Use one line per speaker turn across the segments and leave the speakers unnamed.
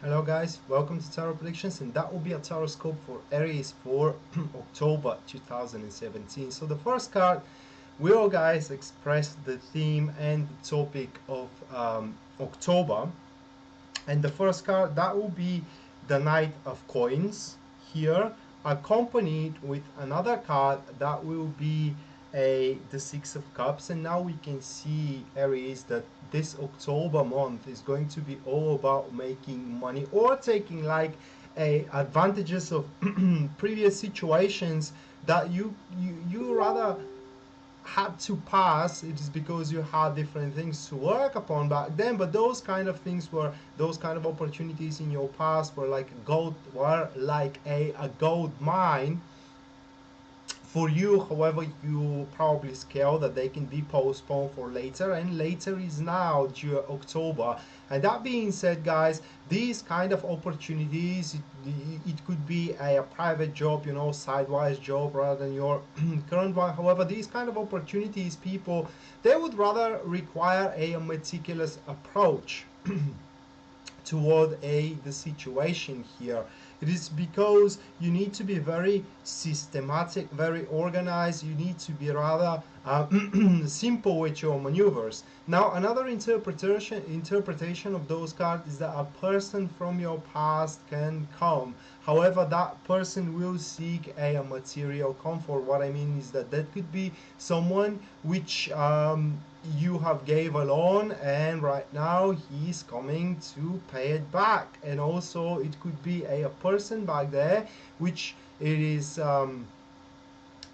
Hello guys, welcome to Tarot Predictions, and that will be a tarot scope for Aries for October 2017. So the first card will, guys, express the theme and the topic of October. And the first card, that will be the Knight of Coins here, accompanied with another card that will be the Six of Cups. And now we can see, Aries, that this October month is going to be all about making money or taking like advantages of previous situations that you rather had to pass. It is because you had different things to work upon back then, but those kind of things were, those kind of opportunities in your past were like a gold mine for you. However, you probably scale that they can be postponed for later, and later is now due October. And that being said, guys, these kind of opportunities, it could be a private job, sidewise job rather than your current one. However, these kind of opportunities, people, they would rather require a meticulous approach toward the situation here. It is because you need to be very systematic, very organized. You need to be rather simple with your maneuvers. Now, another interpretation of those cards is that a person from your past can come. However, that person will seek a material comfort. What I mean is that could be someone which you have gave a loan, and right now he's coming to pay it back. And also it could be a person back there which it is,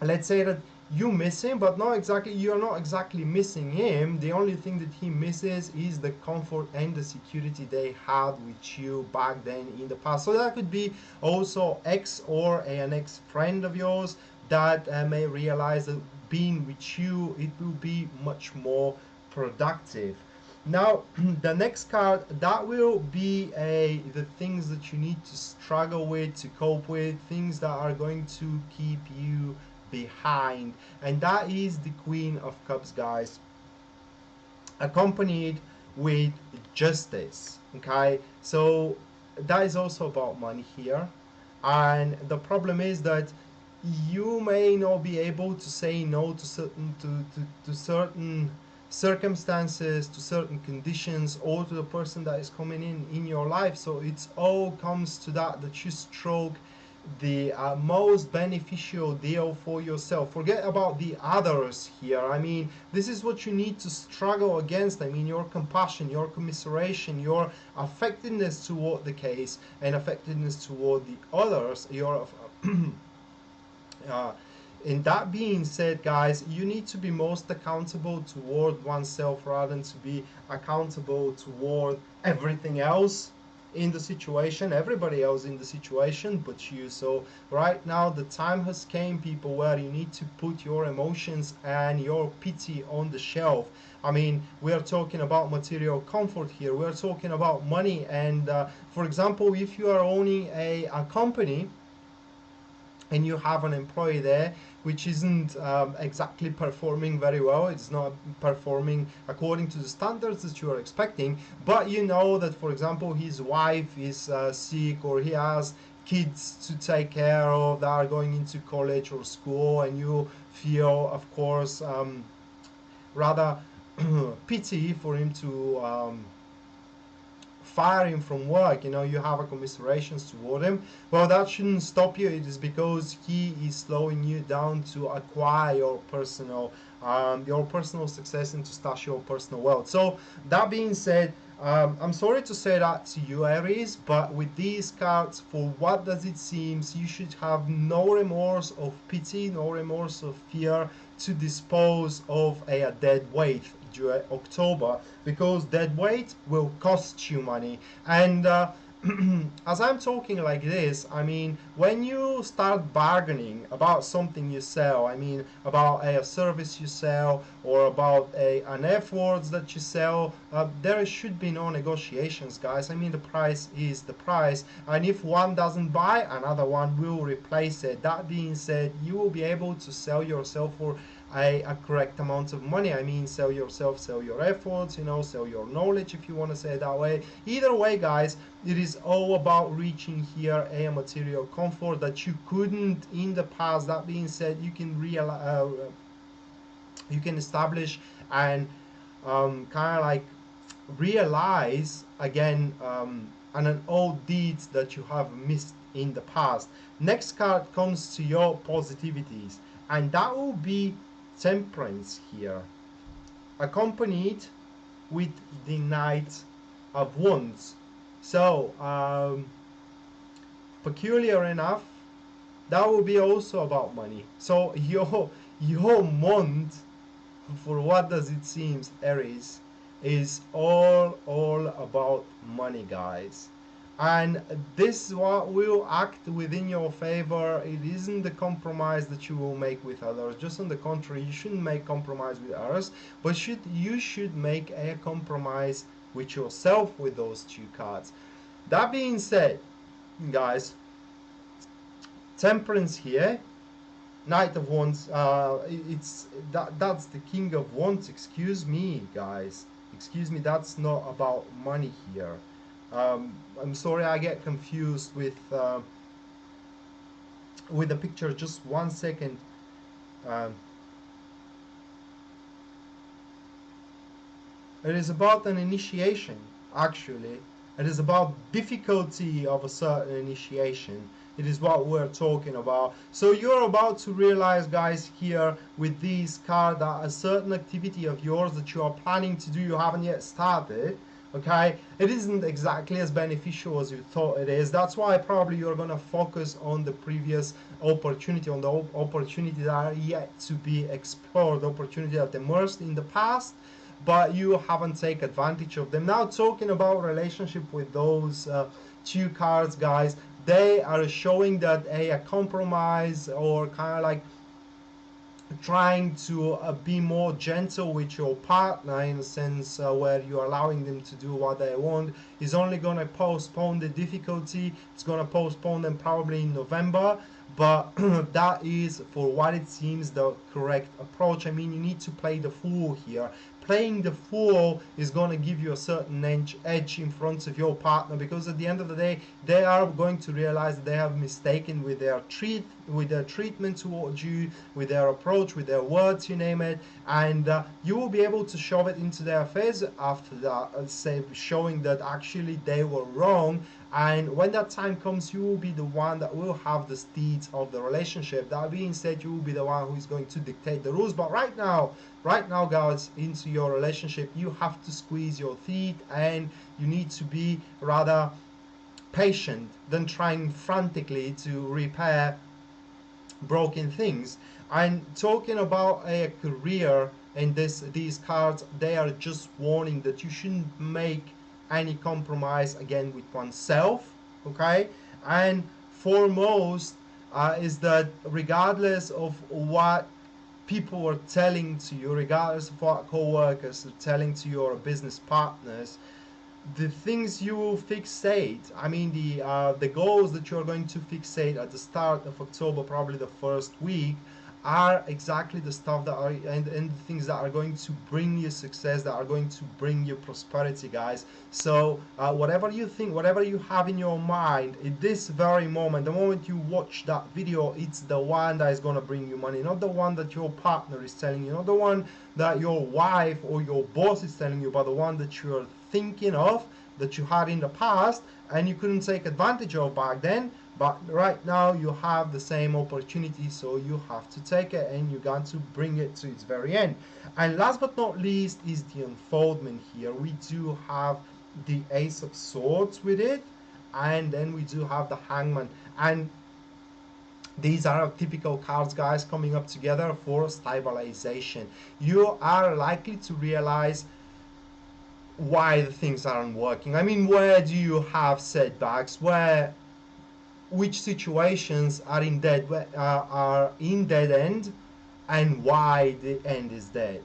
let's say that you miss him, but you're not exactly missing him. The only thing that he misses is the comfort and the security they had with you back then in the past. So that could be also ex or an ex-friend of yours that may realize that being with you, it will be much more productive. Now, the next card, that will be the things that you need to struggle with, to cope with, things that are going to keep you behind, and that is the Queen of Cups, guys, accompanied with Justice. Okay, so that is also about money here, and the problem is that you may not be able to say no to certain circumstances, to certain conditions, or to the person that is coming in your life. So it's all comes to that you stroke the most beneficial deal for yourself. Forget about the others here. I mean, this is what you need to struggle against. I mean, your compassion, your commiseration, your affectedness toward the case, and affectedness toward the others, your and that being said, guys, you need to be most accountable toward oneself rather than to be accountable toward everything else in the situation, everybody else in the situation but you. So right now the time has came, people, where you need to put your emotions and your pity on the shelf. I mean, we are talking about material comfort here, we're talking about money, and for example, if you are owning a company and you have an employee there which isn't exactly performing very well, it's not performing according to the standards that you are expecting, but you know that, for example, his wife is sick, or he has kids to take care of that are going into college or school, and you feel, of course, rather pity for him to fire him from work. You have a commiserations toward him. Well, that shouldn't stop you. It is because he is slowing you down to acquire your personal success and to stash your personal wealth. So that being said, I'm sorry to say that to you, Aries, but with these cards, for what does it seem, you should have no remorse of pity, no remorse of fear to dispose of a dead weight during October, because dead weight will cost you money. And as I'm talking like this, I mean, when you start bargaining about something you sell, I mean, about a service you sell, or about an effort that you sell, there should be no negotiations, guys. I mean, the price is the price, and if one doesn't buy, another one will replace it. That being said, you will be able to sell yourself for a correct amount of money. I mean, sell yourself, sell your efforts, you know, sell your knowledge, if you want to say it that way. Either way, guys, it is all about reaching here a material comfort that you couldn't in the past. That being said, you can you can establish and kind of like realize again on an old deeds that you have missed in the past. Next card comes to your positivities, and that will be temperance here, accompanied with the knight of wands. So peculiar enough, that will be also about money. So your month, for what does it seems, Aries, is all about money, guys. And this is what will act within your favor. It isn't the compromise that you will make with others. Just on the contrary, you shouldn't make compromise with others, but you should make a compromise with yourself with those two cards. That being said, guys, temperance here, Knight of Wands, it's that's the King of Wands. Excuse me, guys. Excuse me. That's not about money here. I'm sorry, I get confused with the picture. Just 1 second. Um, it is about an initiation, actually. It is about difficulty of a certain initiation. It is what we're talking about. So you're about to realize, guys, here with this card, that a certain activity of yours that you are planning to do, you haven't yet started. Okay, it isn't exactly as beneficial as you thought it is. That's why probably you're going to focus on the previous opportunity, on the opportunity that are yet to be explored, opportunity that emerged in the past, but you haven't taken advantage of them. Now, talking about relationship with those two cards, guys, they are showing that a compromise, or kind of like trying to be more gentle with your partner, in a sense where you're allowing them to do what they want, is only going to postpone the difficulty. It's going to postpone them probably in November, but that is, for what it seems, the correct approach. I mean, you need to play the fool here. Playing the fool is going to give you a certain edge in front of your partner, because at the end of the day, they are going to realize that they have mistaken with their treatment towards you, with their approach, with their words, you name it, and you will be able to shove it into their face after that, say, showing that actually they were wrong. And when that time comes, you will be the one that will have the steeds of the relationship. That being said, you will be the one who is going to dictate the rules. But right now, guys, into your relationship, you have to squeeze your teeth, and you need to be rather patient than trying frantically to repair broken things. And talking about a career, and these cards, they are just warning that you shouldn't make any compromise again with oneself. Okay, and foremost is that regardless of what people are telling to you, regardless of what co-workers are telling to your business partners, the things you will fixate, I mean the goals that you're going to fixate at the start of October, probably the first week, are exactly the stuff that are, and the things that are going to bring you success, that are going to bring you prosperity, guys. So whatever you think, whatever you have in your mind at this very moment, the moment you watch that video, it's the one that is going to bring you money, not the one that your partner is telling you, not the one that your wife or your boss is telling you, but the one that you're thinking of, that you had in the past and you couldn't take advantage of back then. But right now you have the same opportunity, so you have to take it, and you got to bring it to its very end. And last but not least is the unfoldment here. We do have the Ace of Swords with it, and then we do have the Hangman. And these are typical cards, guys, coming up together for stabilization. You are likely to realize why the things aren't working. I mean, where do you have setbacks? Which situations are in dead end, and why the end is dead,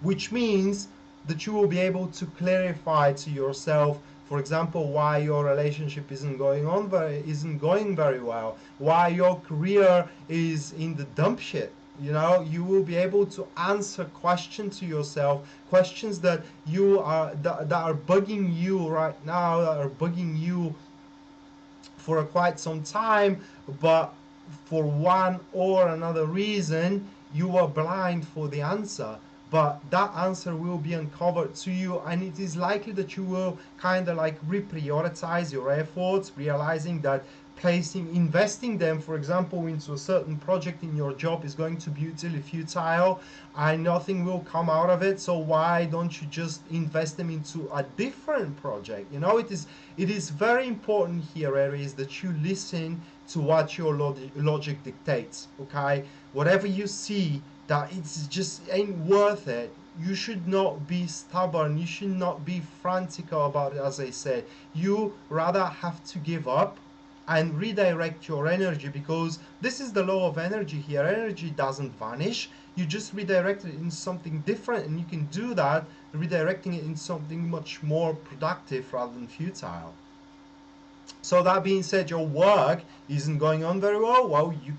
which means that you will be able to clarify to yourself, for example, why your relationship isn't going very well, why your career is in the dump shit, You know, you will be able to answer questions to yourself, questions that that are bugging you right now, that are bugging you for quite some time, but for one or another reason you are blind for the answer. But that answer will be uncovered to you, and it is likely that you will kind of like reprioritize your efforts, realizing that investing them, for example, into a certain project in your job is going to be utterly futile and nothing will come out of it. So why don't you just invest them into a different project? You know, it is very important here, Aries, that you listen to what your logic dictates. Okay, whatever you see that it's just ain't worth it, you should not be stubborn, you should not be frantic about it. As I said, you rather have to give up and redirect your energy, because this is the law of energy here. Energy doesn't vanish, you just redirect it in something different, and you can do that redirecting it in something much more productive rather than futile. So that being said, your work isn't going on very well. Well, you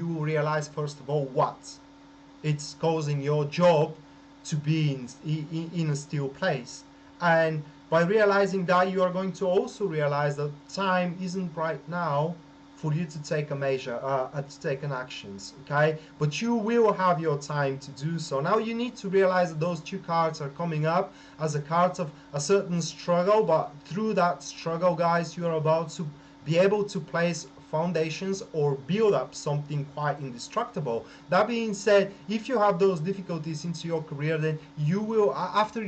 will realize first of all what it's causing your job to be in a still place. And by realizing that, you are going to also realize that time isn't right now for you to take a measure, to take an actions, okay? But you will have your time to do so. Now you need to realize that those two cards are coming up as a card of a certain struggle, but through that struggle, guys, you are about to be able to place foundations or build up something quite indestructible. That being said, if you have those difficulties into your career, then you will, after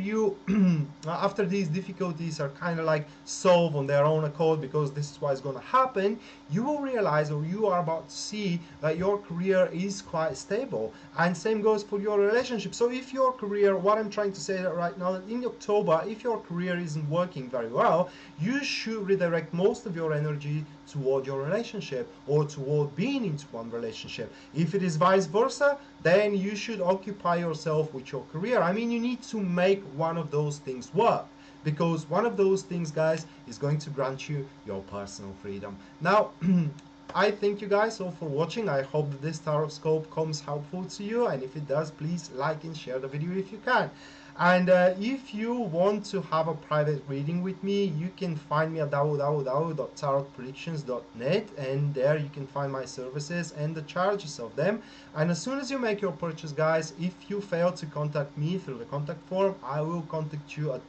these difficulties are kind of like solved on their own accord, because this is what is going to happen, you will realize, or you are about to see, that your career is quite stable. And same goes for your relationship. So if your career, what I'm trying to say right now, that in October, if your career isn't working very well, you should redirect most of your energy toward your relationship, or toward being into one relationship. If it is vice versa, then you should occupy yourself with your career. I mean, you need to make one of those things work, because one of those things, guys, is going to grant you your personal freedom. Now, I thank you guys all for watching. I hope that this tarot scope comes helpful to you, and if it does, please like and share the video if you can. And if you want to have a private reading with me, you can find me at www.tarotpredictions.net, and there you can find my services and the charges of them. And as soon as you make your purchase, guys, if you fail to contact me through the contact form, I will contact you at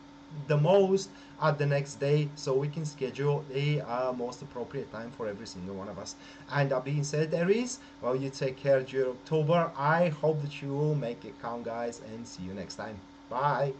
the most at the next day, so we can schedule a most appropriate time for every single one of us. And that being said, Aries, well, you take care during October. I hope that you will make it count, guys, and see you next time. Bye.